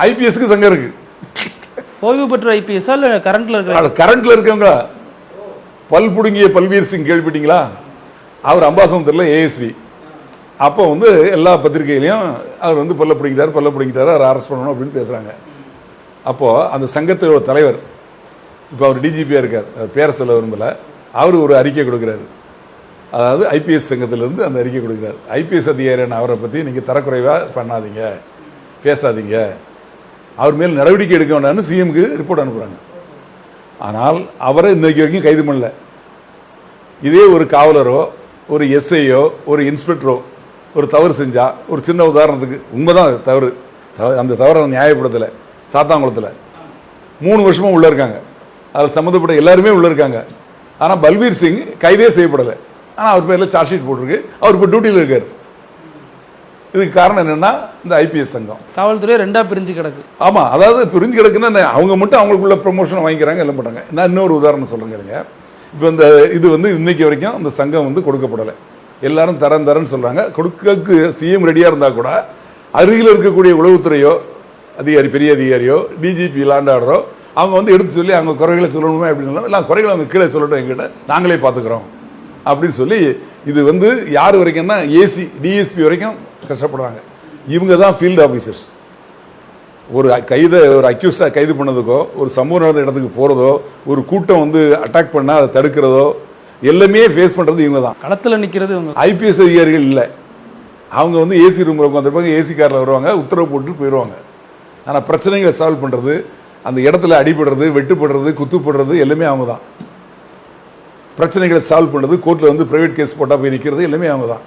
ஐபிஎஸ்க்கு சங்கம் இருக்கு. ஓய்வு பெற்ற ஐபிஎஸ் இல்ல கரண்ட்ல இருக்க? கரண்ட்ல இருக்கவங்க. பல் புடுங்கிய பல்வீர் சிங் கேள்விப்பட்டீங்களா? அவர் அம்பாசமுத்திரத்தில் ஏஎஸ்பி. அப்போ வந்து எல்லா பத்திரிகையிலையும் அவர் வந்து பல்ல பிடிங்கிட்டாரு, அவர் அரெஸ்ட் பண்ணணும் அப்படின்னு பேசுகிறாங்க. அப்போது அந்த சங்கத்தோட தலைவர், இப்போ அவர் டிஜிபியாக இருக்கார், அவர் பேரை சொல்ல விரும்பலை, அவர் ஒரு அறிக்கை கொடுக்குறாரு. அதாவது ஐபிஎஸ் சங்கத்திலேருந்து அந்த அறிக்கை கொடுக்குறாரு. ஐபிஎஸ் அதிகாரியான அவரை பற்றி நீங்கள் தரக்குறைவாக பண்ணாதீங்க, பேசாதீங்க, அவர் மேல் நடவடிக்கை எடுக்க வேண்டாம்னு சிஎம்க்கு ரிப்போர்ட் அனுப்புகிறாங்க. ஆனால் அவரை இன்றைக்கு வரைக்கும் கைது பண்ணல. இதே ஒரு காவலரோ ஒரு எஸ்ஐயோ ஒரு இன்ஸ்பெக்டரோ ஒரு தவறு செஞ்சா, ஒரு சின்ன உதாரணத்துக்கு, உண்மைதான் தவறு, அந்த தவறை நியாயப்படுத்தலை, சாத்தாங்குளத்தில் 3 வருஷமாக உள்ளே இருக்காங்க, அதில் சம்மந்தப்பட்ட எல்லாருமே உள்ளே இருக்காங்க. ஆனால் பல்வீர் சிங் கைதே செய்யப்படலை. ஆனால் அவர் பேரில் சார்ஜ் ஷீட் போட்டிருக்கு, அவர் இப்போ டியூட்டியில் இருக்கார். இதுக்கு காரணம் என்னென்னா இந்த ஐபிஎஸ் சங்கம். காவல்துறை 2ஆக பிரிஞ்சு கிடக்கு. ஆமாம், அதாவது பிரிஞ்சு கிடக்குன்னா அவங்க மட்டும் அவங்களுக்குள்ள ப்ரொமோஷனை வாங்கிக்கிறாங்க, எல்லாம் பண்ணுறாங்க. நான் இன்னொரு உதாரணம் சொல்கிறேங்க. இப்போ இந்த இது வந்து இன்னைக்கு வரைக்கும் இந்த சங்கம் வந்து கொடுக்கப்படலை. எல்லாரும் தரன்னு சொல்கிறாங்க. கொடுக்கறதுக்கு சிஎம் ரெடியாக இருந்தால் கூட அருகில் இருக்கக்கூடிய உளவுத்துறையோ அதிகாரி, பெரிய அதிகாரியோ டிஜிபி லாண்ட் ஆர்டரோ அவங்க வந்து எடுத்து சொல்லி அவங்க குறைகளை சொல்லணுமே அப்படின்னு எல்லாம் குறைகளை அவங்க கீழே சொல்லட்டும், எங்கிட்ட நாங்களே பார்த்துக்குறோம் அப்படின்னு சொல்லி இது வந்து யார் வரைக்கும்னா ஏசி டிஎஸ்பி வரைக்கும் கஷ்டப்படுறாங்க. இவங்க தான் ஃபீல்டு ஆஃபீஸர்ஸ். ஒரு அக்யூஸ்டா கைது பண்ணதுக்கோ, ஒரு சம்பவம் நடந்த இடத்துக்கு போகிறதோ, ஒரு கூட்டம் வந்து அட்டாக் பண்ணால் அதை தடுக்கிறதோ எல்லாமே ஃபேஸ் பண்ணுறது இவங்க தான். களத்தில் நிற்கிறது இவங்க. ஐபிஎஸ் அதிகாரிகள் இல்லை. அவங்க வந்து ஏசி ரூமில் உட்காந்துருப்பாங்க, ஏசி காரில் வருவாங்க, உத்தரவு போட்டு போயிடுவாங்க. ஆனால் பிரச்சனைகளை சால்வ் பண்ணுறது, அந்த இடத்துல அடிபடுறது, வெட்டுப்படுறது, குத்துப்படுறது எல்லாமே அவங்க தான். பிரச்சனைகளை சால்வ் பண்ணுறது, கோர்ட்டில் வந்து ப்ரைவேட் கேஸ் போட்டால் போய் நிற்கிறது எல்லாமே அவங்க தான்.